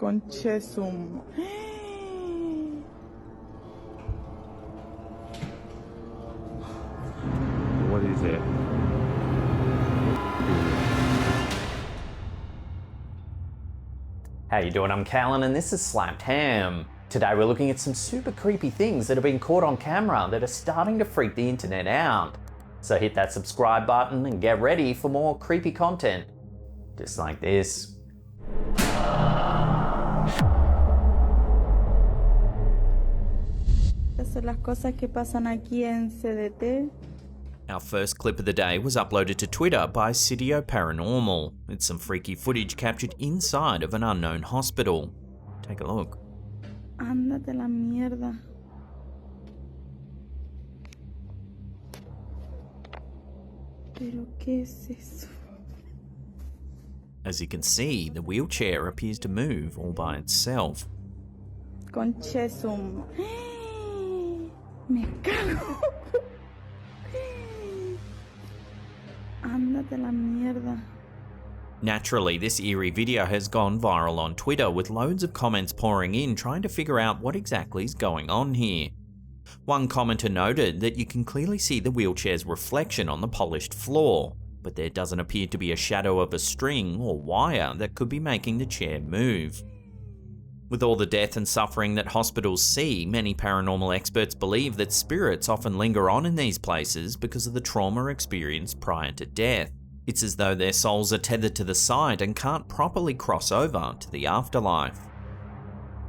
Conchesum. What is it? How you doing? I'm Callan and this is Slapped Ham. Today we're looking at some super creepy things that have been caught on camera that are starting to freak the internet out. So hit that subscribe button and get ready for more creepy content. Just like this. Esas son las cosas que pasan aquí en CDT. Our first clip of the day was uploaded to Twitter by Sitio Paranormal. It's some freaky footage captured inside of an unknown hospital. Take a look. Ándate la mierda. ¿Pero qué es eso? As you can see, the wheelchair appears to move all by itself. Conchesum. Me cago. Ándate la mierda. Naturally, this eerie video has gone viral on Twitter with loads of comments pouring in trying to figure out what exactly is going on here. One commenter noted that you can clearly see the wheelchair's reflection on the polished floor, but there doesn't appear to be a shadow of a string or wire that could be making the chair move. With all the death and suffering that hospitals see, many paranormal experts believe that spirits often linger on in these places because of the trauma experienced prior to death. It's as though their souls are tethered to the site and can't properly cross over to the afterlife.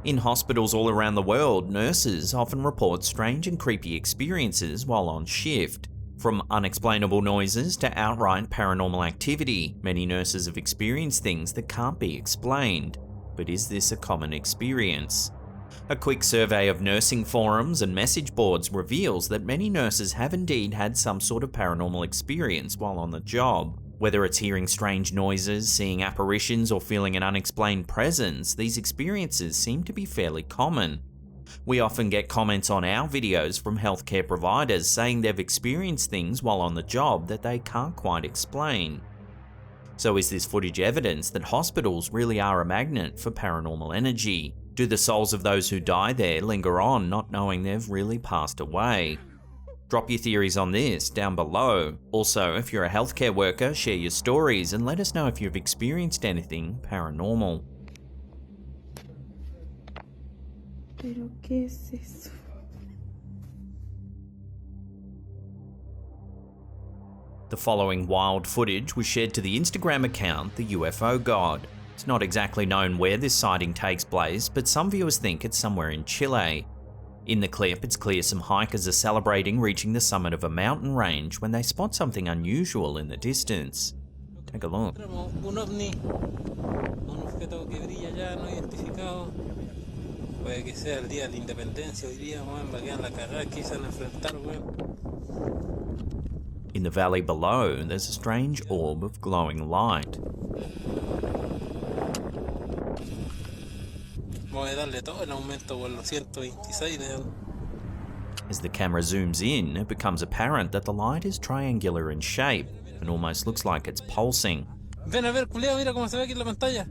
In hospitals all around the world, nurses often report strange and creepy experiences while on shift. From unexplainable noises to outright paranormal activity, many nurses have experienced things that can't be explained. But is this a common experience? A quick survey of nursing forums and message boards reveals that many nurses have indeed had some sort of paranormal experience while on the job. Whether it's hearing strange noises, seeing apparitions, or feeling an unexplained presence, these experiences seem to be fairly common. We often get comments on our videos from healthcare providers saying they've experienced things while on the job that they can't quite explain. So is this footage evidence that hospitals really are a magnet for paranormal energy? Do the souls of those who die there linger on not knowing they've really passed away? Drop your theories on this down below. Also, if you're a healthcare worker, share your stories and let us know if you've experienced anything paranormal. ¿Pero qué es eso? The following wild footage was shared to the Instagram account, the UFO God. It's not exactly known where this sighting takes place, but some viewers think it's somewhere in Chile. In the clip, it's clear some hikers are celebrating reaching the summit of a mountain range when they spot something unusual in the distance. Take a look. Un ovni, un objeto que brilla ya no identificado. Puede que sea el día de la independencia hoy día, weón, va a quedar la cagada que se van a enfrentar, weón. In the valley below, there's a strange orb of glowing light. Voy a darle todo el aumento por los 126 de... As the camera zooms in, it becomes apparent that the light is triangular in shape and almost looks like it's pulsing. Ven a ver, culiao, mira cómo se ve aquí en la pantalla.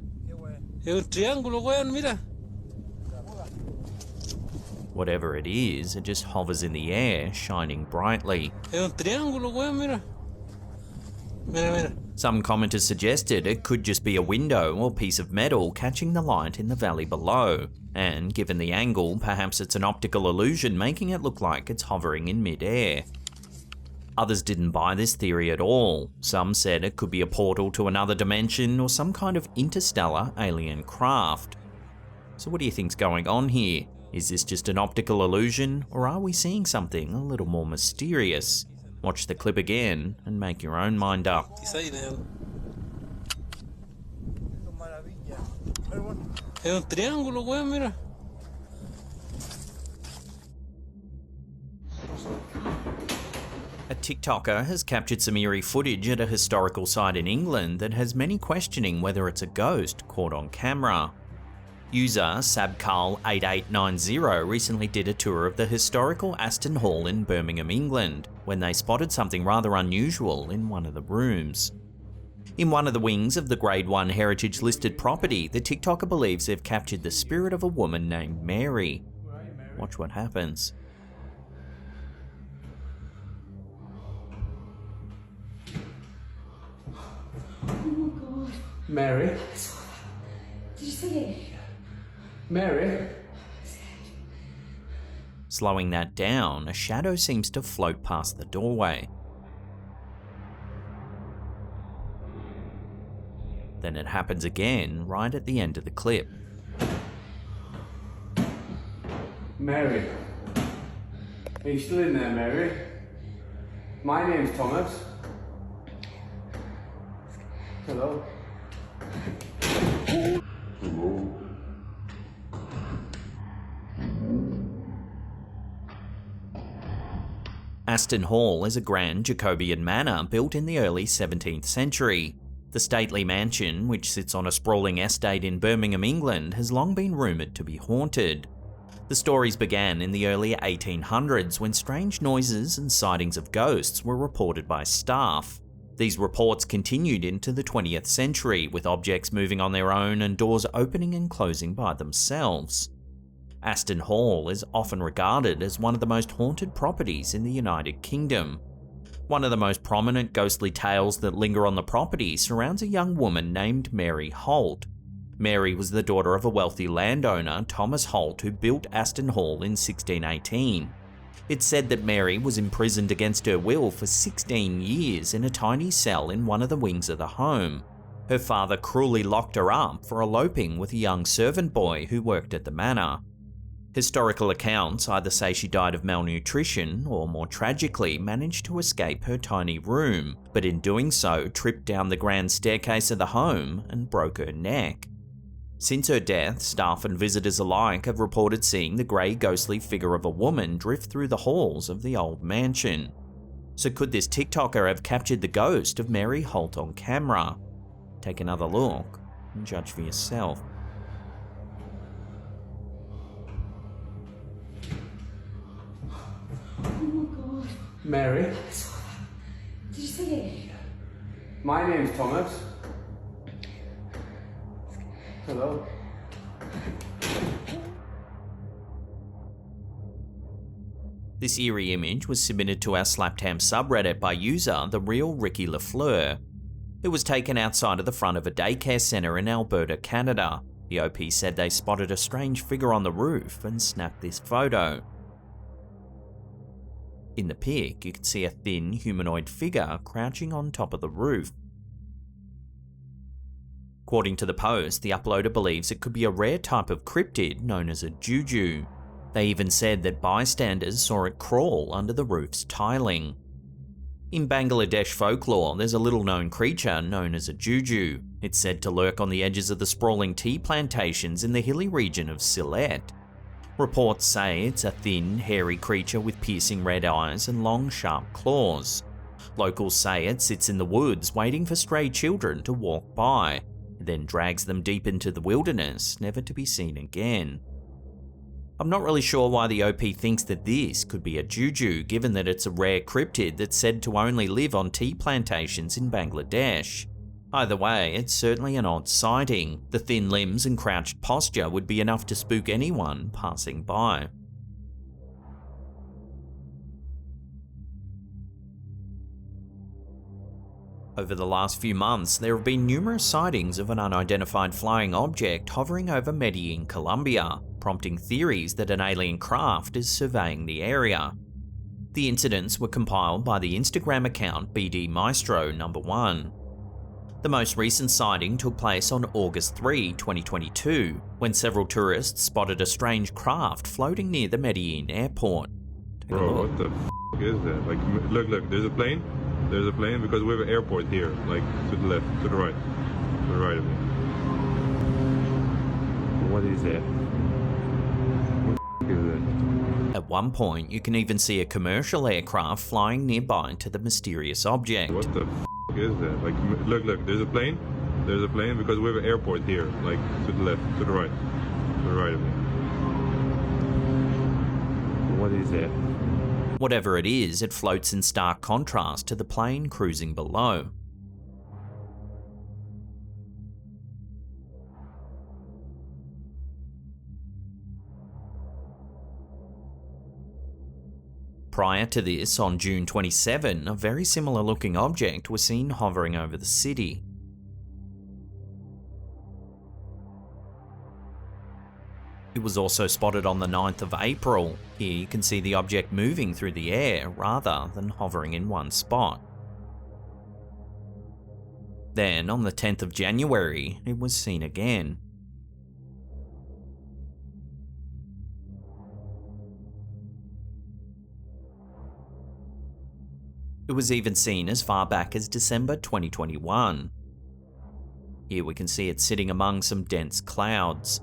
Es un triángulo, weón, mira. Whatever it is, it just hovers in the air, shining brightly. Es un triángulo, weón, mira. Mira, mira. Some commenters suggested it could just be a window or piece of metal catching the light in the valley below, and given the angle, perhaps it's an optical illusion making it look like it's hovering in mid-air. Others didn't buy this theory at all. Some said it could be a portal to another dimension or some kind of interstellar alien craft. So what do you think's going on here? Is this just an optical illusion, or are we seeing something a little more mysterious? Watch the clip again and make your own mind up. Es un triángulo, weón, mira. A TikToker has captured some eerie footage at a historical site in England that has many questioning whether it's a ghost caught on camera. User Sabcarl8890 recently did a tour of the historical Aston Hall in Birmingham, England, when they spotted something rather unusual in one of the rooms. In one of the wings of the Grade 1 heritage listed property, the TikToker believes they've captured the spirit of a woman named Mary. Watch what happens. Oh my God. Mary? I saw that. Did you see it? Mary? Slowing that down, a shadow seems to float past the doorway. Then it happens again, right at the end of the clip. Mary? Are you still in there, Mary? My name's Thomas. Hello? Hello? Aston Hall is a grand Jacobean manor built in the early 17th century. The stately mansion, which sits on a sprawling estate in Birmingham, England, has long been rumoured to be haunted. The stories began in the early 1800s when strange noises and sightings of ghosts were reported by staff. These reports continued into the 20th century, with objects moving on their own and doors opening and closing by themselves. Aston Hall is often regarded as one of the most haunted properties in the United Kingdom. One of the most prominent ghostly tales that linger on the property surrounds a young woman named Mary Holt. Mary was the daughter of a wealthy landowner, Thomas Holt, who built Aston Hall in 1618. It's said that Mary was imprisoned against her will for 16 years in a tiny cell in one of the wings of the home. Her father cruelly locked her up for eloping with a young servant boy who worked at the manor. Historical accounts either say she died of malnutrition or, more tragically, managed to escape her tiny room, but in doing so tripped down the grand staircase of the home and broke her neck. Since her death, staff and visitors alike have reported seeing the grey ghostly figure of a woman drift through the halls of the old mansion. So could this TikToker have captured the ghost of Mary Holt on camera? Take another look and judge for yourself. Oh my God. Mary? I saw that. Did you see it? My name's Thomas. Hello? This eerie image was submitted to our Slaptam subreddit by user The Real Ricky Lafleur. It was taken outside of the front of a daycare centre in Alberta, Canada. The OP said they spotted a strange figure on the roof and snapped this photo. In the pic, you can see a thin, humanoid figure crouching on top of the roof. According to the post, the uploader believes it could be a rare type of cryptid known as a juju. They even said that bystanders saw it crawl under the roof's tiling. In Bangladesh folklore, there's a little-known creature known as a juju. It's said to lurk on the edges of the sprawling tea plantations in the hilly region of Sylhet. Reports say it's a thin, hairy creature with piercing red eyes and long, sharp claws. Locals say it sits in the woods waiting for stray children to walk by, then drags them deep into the wilderness, never to be seen again. I'm not really sure why the OP thinks that this could be a juju, given that it's a rare cryptid that's said to only live on tea plantations in Bangladesh. Either way, it's certainly an odd sighting. The thin limbs and crouched posture would be enough to spook anyone passing by. Over the last few months, there have been numerous sightings of an unidentified flying object hovering over Medellin, Colombia, prompting theories that an alien craft is surveying the area. The incidents were compiled by the Instagram account BD Maestro #1. The most recent sighting took place on August 3, 2022, when several tourists spotted a strange craft floating near the Medellin airport. Bro, what the f is that? Like, look, there's a plane. There's a plane because we have an airport here, like to the left, to the right of me. What is that? What the f is that? At one point, you can even see a commercial aircraft flying nearby to the mysterious object. What the f is that? Like, look, there's a plane. There's a plane because we have an airport here, like to the left, to the right of me. What is that? Whatever it is, it floats in stark contrast to the plane cruising below. Prior to this, on June 27, a very similar looking object was seen hovering over the city. It was also spotted on the 9th of April. Here you can see the object moving through the air rather than hovering in one spot. Then, on the 10th of January, it was seen again. It was even seen as far back as December 2021. Here we can see it sitting among some dense clouds.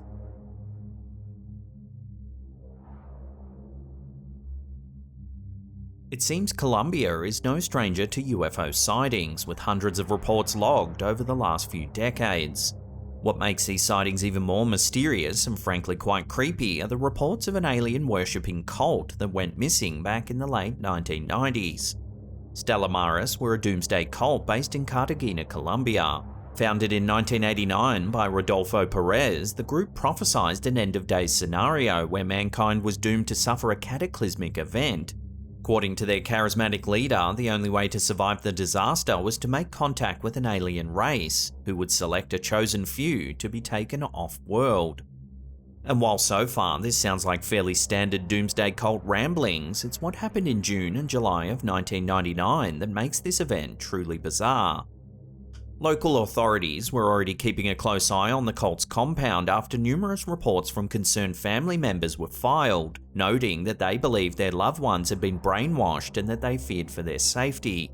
It seems Colombia is no stranger to UFO sightings, with hundreds of reports logged over the last few decades. What makes these sightings even more mysterious and frankly quite creepy are the reports of an alien-worshipping cult that went missing back in the late 1990s. Stella Maris were a doomsday cult based in Cartagena, Colombia. Founded in 1989 by Rodolfo Perez, the group prophesied an end-of-days scenario where mankind was doomed to suffer a cataclysmic event. According to their charismatic leader, the only way to survive the disaster was to make contact with an alien race, who would select a chosen few to be taken off-world. And while so far this sounds like fairly standard doomsday cult ramblings, it's what happened in June and July of 1999 that makes this event truly bizarre. Local authorities were already keeping a close eye on the cult's compound after numerous reports from concerned family members were filed, noting that they believed their loved ones had been brainwashed and that they feared for their safety.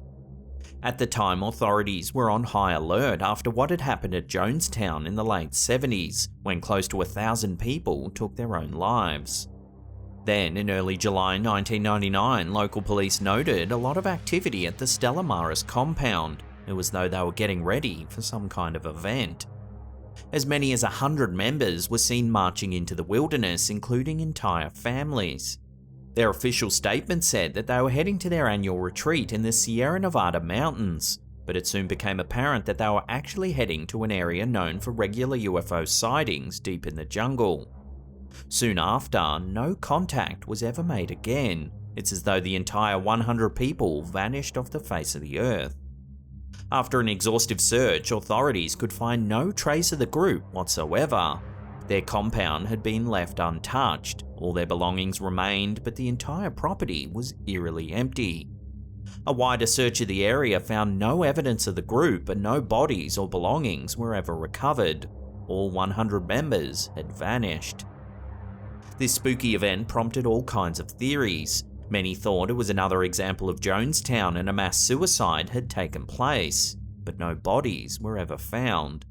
At the time, authorities were on high alert after what had happened at Jonestown in the late 70s, when close to 1,000 people took their own lives. Then, in early July 1999, local police noted a lot of activity at the Stella Maris compound. It was as though they were getting ready for some kind of event. As many as 100 members were seen marching into the wilderness, including entire families. Their official statement said that they were heading to their annual retreat in the Sierra Nevada mountains, but it soon became apparent that they were actually heading to an area known for regular UFO sightings deep in the jungle. Soon after, no contact was ever made again. It's as though the entire 100 people vanished off the face of the earth. After an exhaustive search, authorities could find no trace of the group whatsoever. Their compound had been left untouched, all their belongings remained, but the entire property was eerily empty. A wider search of the area found no evidence of the group, and no bodies or belongings were ever recovered. All 100 members had vanished. This spooky event prompted all kinds of theories. Many thought it was another example of Jonestown and a mass suicide had taken place, but no bodies were ever found.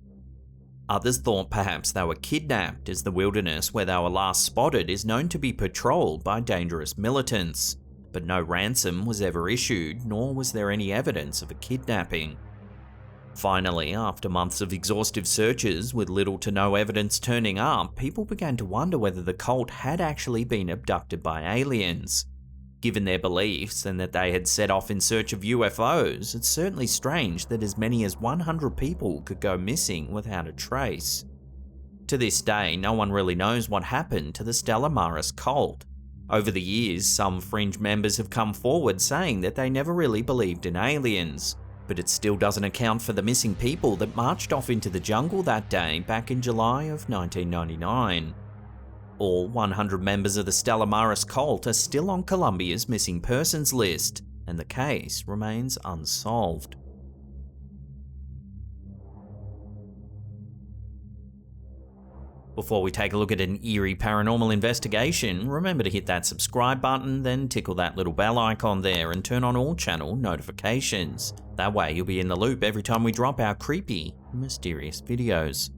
Others thought perhaps they were kidnapped, as the wilderness where they were last spotted is known to be patrolled by dangerous militants, but no ransom was ever issued, nor was there any evidence of a kidnapping. Finally, after months of exhaustive searches with little to no evidence turning up, people began to wonder whether the cult had actually been abducted by aliens. Given their beliefs and that they had set off in search of UFOs, it's certainly strange that as many as 100 people could go missing without a trace. To this day, no one really knows what happened to the Stella Maris cult. Over the years, some fringe members have come forward saying that they never really believed in aliens, but it still doesn't account for the missing people that marched off into the jungle that day back in July of 1999. All 100 members of the Stella Maris cult are still on Colombia's missing persons list, and the case remains unsolved. Before we take a look at an eerie paranormal investigation, remember to hit that subscribe button, then tickle that little bell icon there and turn on all channel notifications. That way you'll be in the loop every time we drop our creepy, mysterious videos.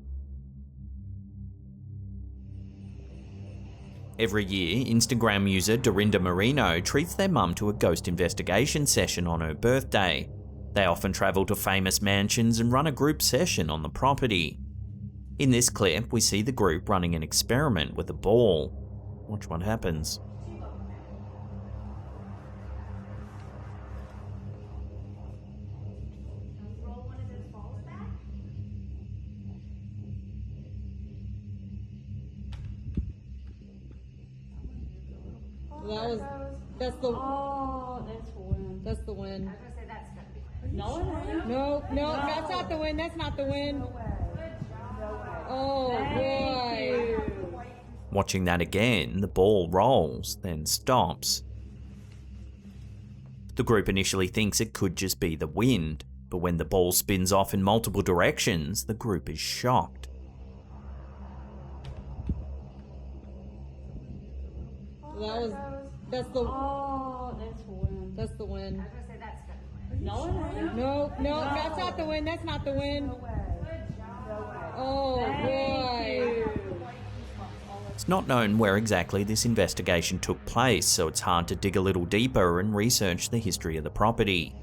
Every year, Instagram user Dorinda Marino treats their mum to a ghost investigation session on her birthday. They often travel to famous mansions and run a group session on the property. In this clip, we see the group running an experiment with a ball. Watch what happens. That was That's the. Oh, that's wind. That's the wind. I was gonna say that's gotta be wind. No, it ain't. No, that's not the wind. That's not the wind. Oh boy. Watching that again, the ball rolls, then stops. The group initially thinks it could just be the wind, but when the ball spins off in multiple directions, the group is shocked. That's the. Oh, that's wind. That's the wind. I was gonna say that's gotta be wind. No, it ain't. No, that's not the wind. That's not the wind. Oh boy. It's not known where exactly this investigation took place, so it's hard to dig a little deeper and research the history of the property.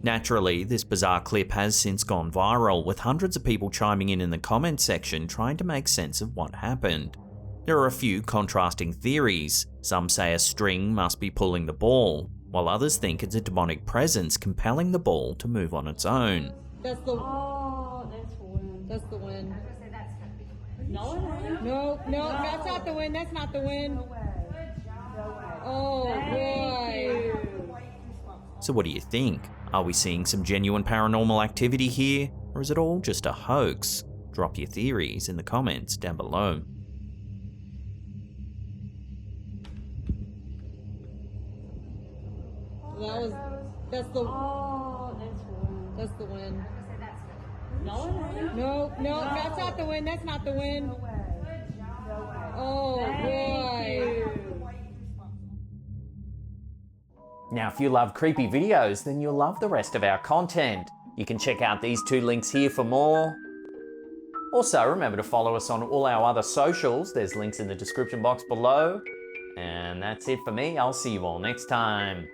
Naturally, this bizarre clip has since gone viral, with hundreds of people chiming in the comments section trying to make sense of what happened. There are a few contrasting theories. Some say a string must be pulling the ball, while others think it's a demonic presence compelling the ball to move on its own. That's the. Oh, that's wind. That's the wind. I was gonna say that's gotta be wind. No, it ain't. No, that's not the wind. That's not the wind. Oh boy. So what do you think? Are we seeing some genuine paranormal activity here, or is it all just a hoax? Drop your theories in the comments down below. That's the. Oh, that's wind. That's the wind. I was gonna say that's gotta be wind. No, it ain't. No, that's not the wind. That's not the wind. Oh boy. Now, if you love creepy videos, then you'll love the rest of our content. You can check out these two links here for more. Also, remember to follow us on all our other socials. There's links in the description box below. And that's it for me. I'll see you all next time.